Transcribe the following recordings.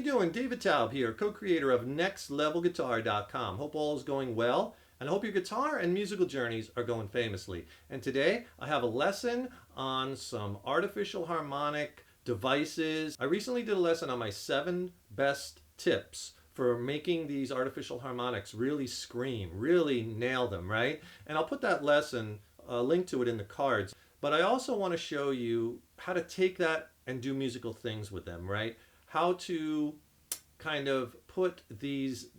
you doing? David Taub here, co-creator of NextLevelGuitar.com. Hope all is going well, and I hope your guitar and musical journeys are going famously. And today I have a lesson on some artificial harmonic devices. I recently did a lesson on my 7 best tips for making these artificial harmonics really scream, really nail them, right? And I'll put that lesson, link to it in the cards. But I also want to show you how to take that and do musical things with them, right? How to kind of put these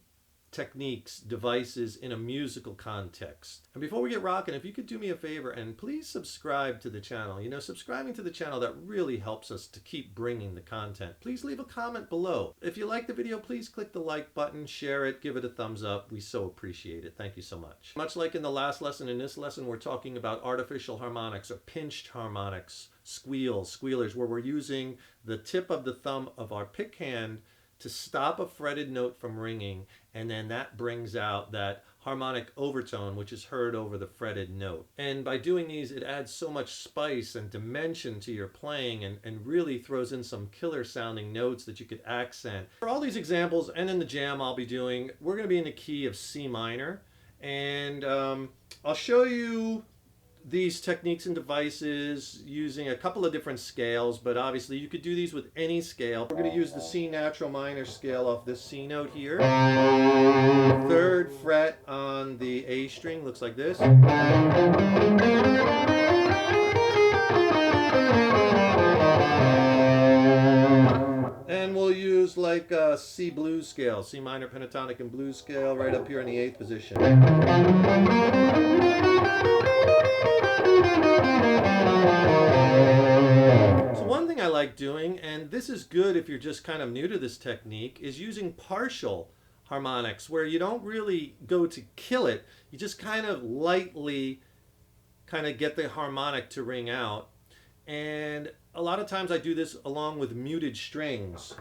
techniques, devices in a musical context. And before we get rocking, if you could do me a favor and please subscribe to the channel. You know, subscribing to the channel, that really helps us to keep bringing the content. Please leave a comment below. If you like the video, please click the like button, share it, give it a thumbs up. We so appreciate it. Thank you so much. Much like in the last lesson, in this lesson we're talking about artificial harmonics or pinched harmonics, squealers, where we're using the tip of the thumb of our pick hand to stop a fretted note from ringing, and then that brings out that harmonic overtone which is heard over the fretted note. And by doing these, it adds so much spice and dimension to your playing and really throws in some killer sounding notes that you could accent. For all these examples and in the jam I'll be doing, we're going to be in the key of C minor, and I'll show you these techniques and devices using a couple of different scales, but obviously you could do these with any scale. We're going to use the C natural minor scale off this C note here. 3rd fret on the A string looks like this. And we'll use like a C blues scale, C minor pentatonic and blues scale right up here in the 8th position. So one thing I like doing, and this is good if you're just kind of new to this technique, is using partial harmonics where you don't really go to kill it. You just kind of lightly get the harmonic to ring out. And a lot of times I do this along with muted strings.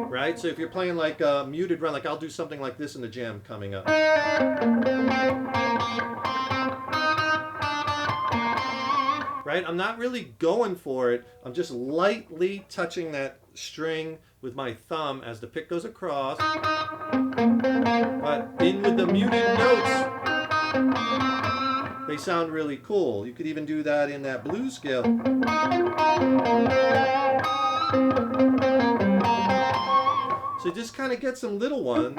Right? So if you're playing like a muted run, like I'll do something like this in the jam coming up. Right? I'm not really going for it. I'm just lightly touching that string with my thumb as the pick goes across. But in with the muted notes, they sound really cool. You could even do that in that blues scale. So just kind of get some little ones.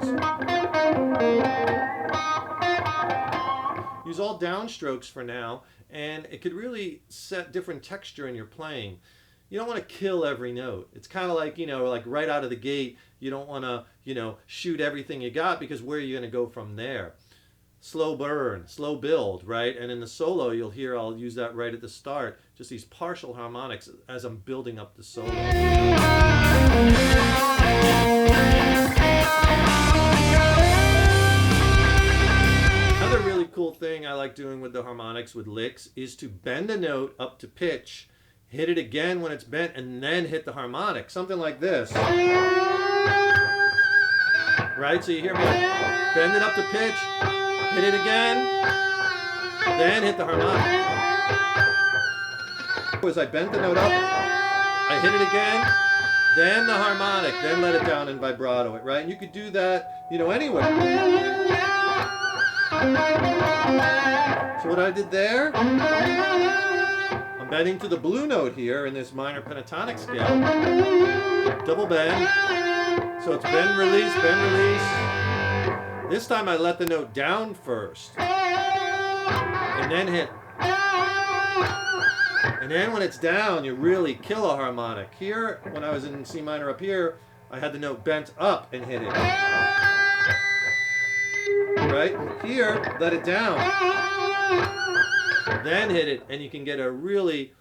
Use all downstrokes for now, and it could really set different texture in your playing. You don't want to kill every note. It's kind of like, like right out of the gate, you don't want to, shoot everything you got, because where are you going to go from there? Slow burn, slow build, right? And in the solo, you'll hear I'll use that right at the start, just these partial harmonics as I'm building up the solo. Another really cool thing I like doing with the harmonics with licks is to bend a note up to pitch, hit it again when it's bent, and then hit the harmonic. Something like this. Right? So you hear me bend it up to pitch, hit it again, then hit the harmonic. As I bent the note up, I hit it again, then the harmonic, then let it down and vibrato it, right? And you could do that, anywhere. So what I did there, I'm bending to the blue note here in this minor pentatonic scale. Double bend. So it's bend, release, bend, release. This time I let the note down first. And then hit. And then when it's down, you really kill a harmonic. Here, when I was in C minor up here, I had the note bent up and hit it. Right? Here, let it down. Then hit it, and you can get a really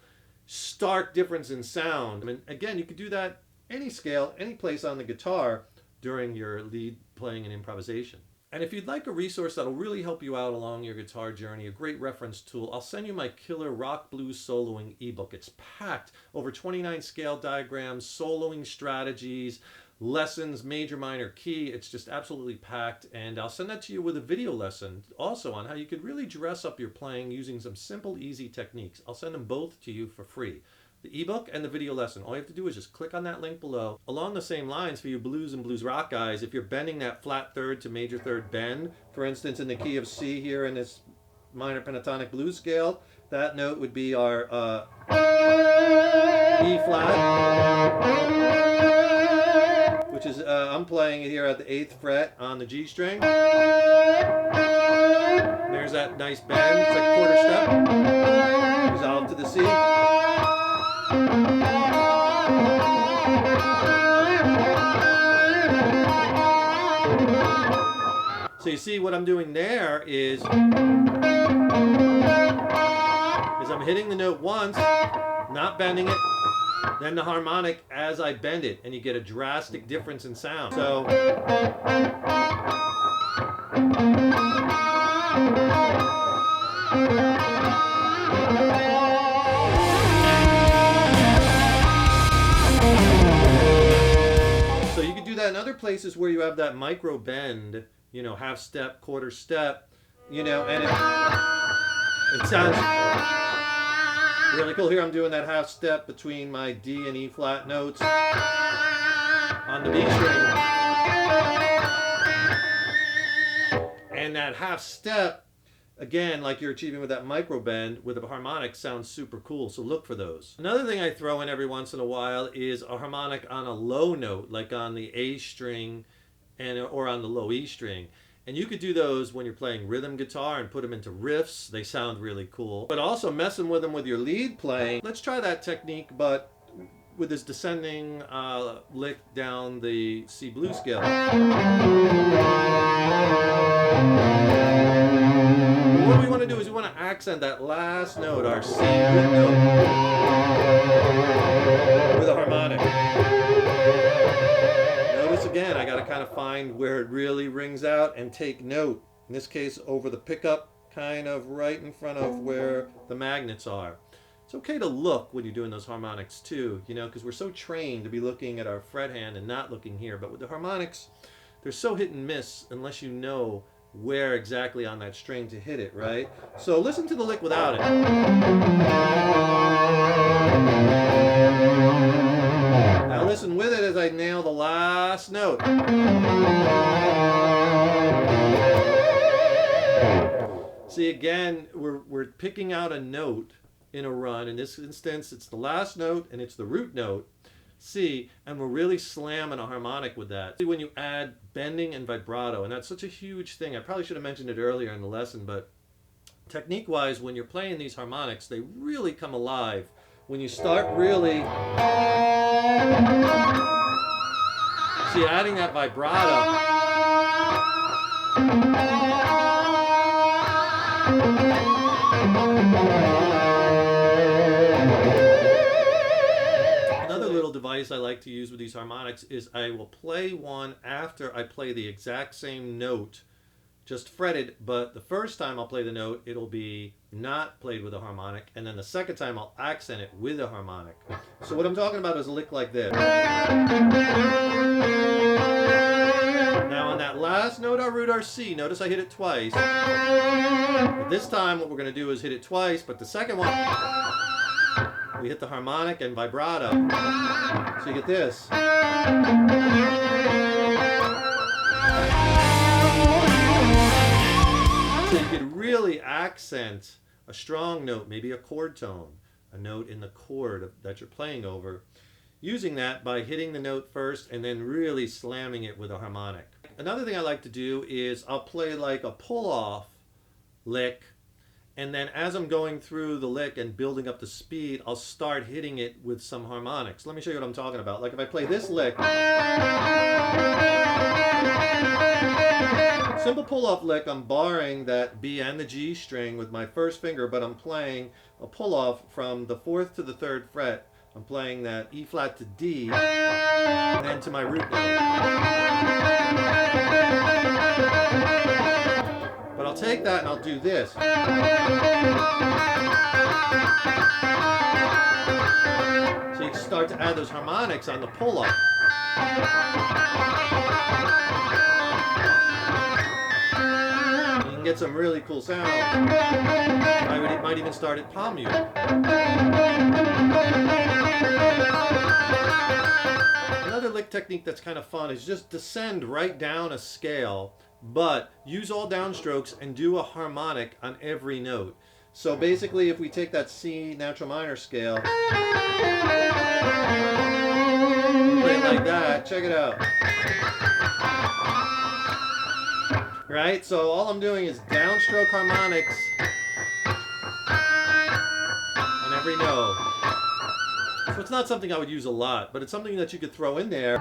stark difference in sound. I mean, again, you could do that any scale, any place on the guitar during your lead playing and improvisation. And if you'd like a resource that'll really help you out along your guitar journey, a great reference tool, I'll send you my killer rock blues soloing ebook. It's packed, over 29 scale diagrams, soloing strategies, lessons, major, minor, key. It's just absolutely packed, and I'll send that to you with a video lesson also on how you could really dress up your playing using some simple, easy techniques. I'll send them both to you for free. the ebook and the video lesson. All you have to do is just click on that link below. Along the same lines for you blues and blues rock guys, if you're bending that flat third to major third bend, for instance in the key of C here in this minor pentatonic blues scale, that note would be our E flat, which is, I'm playing it here at the 8th fret on the G string. There's that nice bend, it's like a quarter step. Resolve to the C. So you see what I'm doing there is I'm hitting the note once, not bending it, then the harmonic as I bend it, and you get a drastic difference in sound. So you can do that in other places where you have that micro bend, you know, half step, quarter step, you know, and it sounds really cool. Here I'm doing that half step between my D and E flat notes on the B string. And that half step, again, like you're achieving with that micro bend with a harmonic, sounds super cool. So look for those. Another thing I throw in every once in a while is a harmonic on a low note, like on the A string or on the low E string. And you could do those when you're playing rhythm guitar and put them into riffs. They sound really cool. But also messing with them with your lead playing. Let's try that technique, but with this descending lick down the C blues scale. What we want to do is we want to accent that last note, our C root note, with a harmonic. Again, I got to kind of find where it really rings out and take note. In this case, over the pickup, kind of right in front of where the magnets are. It's okay to look when you're doing those harmonics too, you know, because we're so trained to be looking at our fret hand and not looking here. But with the harmonics, they're so hit and miss unless you know where exactly on that string to hit it, right? So listen to the lick without it. Now listen with it as I nail the last note. See, again, we're picking out a note in a run. In this instance, it's the last note and it's the root note, C, and we're really slamming a harmonic with that. See, when you add bending and vibrato, and that's such a huge thing. I probably should have mentioned it earlier in the lesson, but technique-wise, when you're playing these harmonics, they really come alive. When you start really, see, adding that vibrato, another little device I like to use with these harmonics is I will play one after I play the exact same note, just fretted, but the first time I'll play the note, it'll be not played with a harmonic, and then the second time I'll accent it with a harmonic. So what I'm talking about is a lick like this. Now on that last note, our root, our C, notice I hit it twice. But this time what we're going to do is hit it twice, but the second one, we hit the harmonic and vibrato. So you get this. So you could really accent a strong note, maybe a chord tone, a note in the chord that you're playing over, using that by hitting the note first and then really slamming it with a harmonic. Another thing I like to do is I'll play like a pull-off lick, and then as I'm going through the lick and building up the speed, I'll start hitting it with some harmonics. Let me show you what I'm talking about. Like if I play this lick, simple pull-off lick, I'm barring that B and the G string with my first finger, but I'm playing a pull-off from the 4th to the 3rd fret. I'm playing that E flat to D, and then to my root note. But I'll take that and I'll do this. So you can start to add those harmonics on the pull-off. You can get some really cool sound. I might even start at palm mute. Another lick technique that's kind of fun is just descend right down a scale, but use all downstrokes and do a harmonic on every note. So basically, if we take that C natural minor scale, play it like that, check it out. Right? So all I'm doing is downstroke harmonics on every note. So it's not something I would use a lot, but it's something that you could throw in there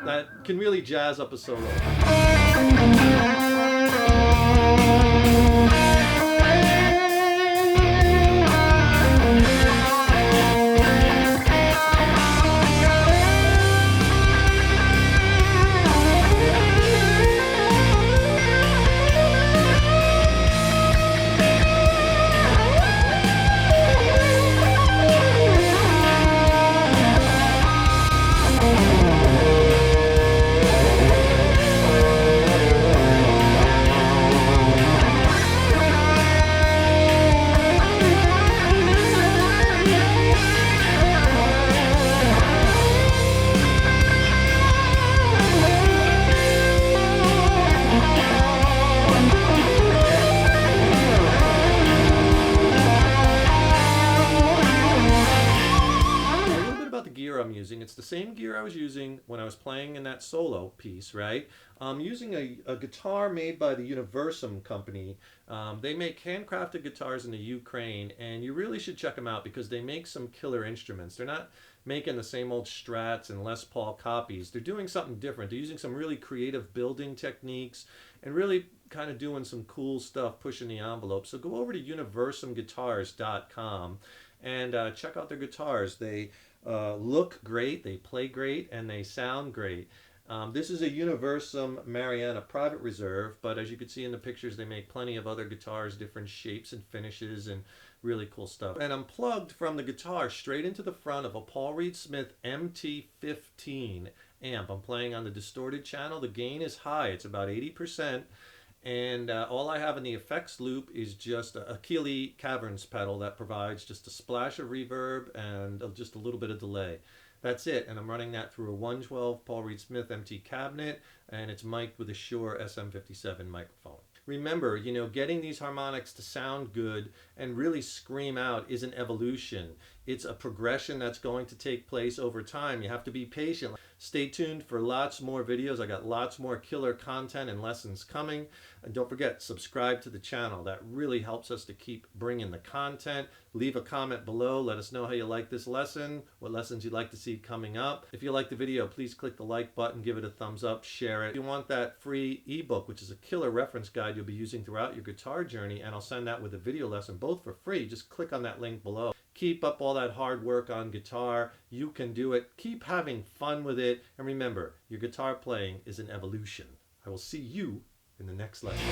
that can really jazz up a solo. I'm using. It's the same gear I was using when I was playing in that solo piece, right? I'm using a guitar made by the Universum company. They make handcrafted guitars in the Ukraine, and you really should check them out because they make some killer instruments. They're not making the same old Strats and Les Paul copies. They're doing something different. They're using some really creative building techniques and really kind of doing some cool stuff, pushing the envelope. So go over to universumguitars.com and check out their guitars. They look great, they play great, and they sound great. This is a Universum Mariana private reserve, but as you can see in the pictures, they make plenty of other guitars, different shapes and finishes, and really cool stuff. And I'm plugged from the guitar straight into the front of a Paul Reed Smith MT15 amp. I'm playing on the distorted channel. The gain is high, it's about 80%. And all I have in the effects loop is just a Keeley Caverns pedal that provides just a splash of reverb and just a little bit of delay. That's it, and I'm running that through a 112 Paul Reed Smith MT cabinet, and it's mic'd with a Shure SM57 microphone. Remember, you know, getting these harmonics to sound good and really scream out is an evolution. It's a progression that's going to take place over time. You have to be patient. Stay tuned for lots more videos. I got lots more killer content and lessons coming. And don't forget, subscribe to the channel. That really helps us to keep bringing the content. Leave a comment below. Let us know how you like this lesson, what lessons you'd like to see coming up. If you like the video, please click the like button, give it a thumbs up, share it. If you want that free ebook, which is a killer reference guide you'll be using throughout your guitar journey, and I'll send that with a video lesson, both for free, just click on that link below. Keep up all that hard work on guitar. You can do it. Keep having fun with it. And remember, your guitar playing is an evolution. I will see you in the next lesson.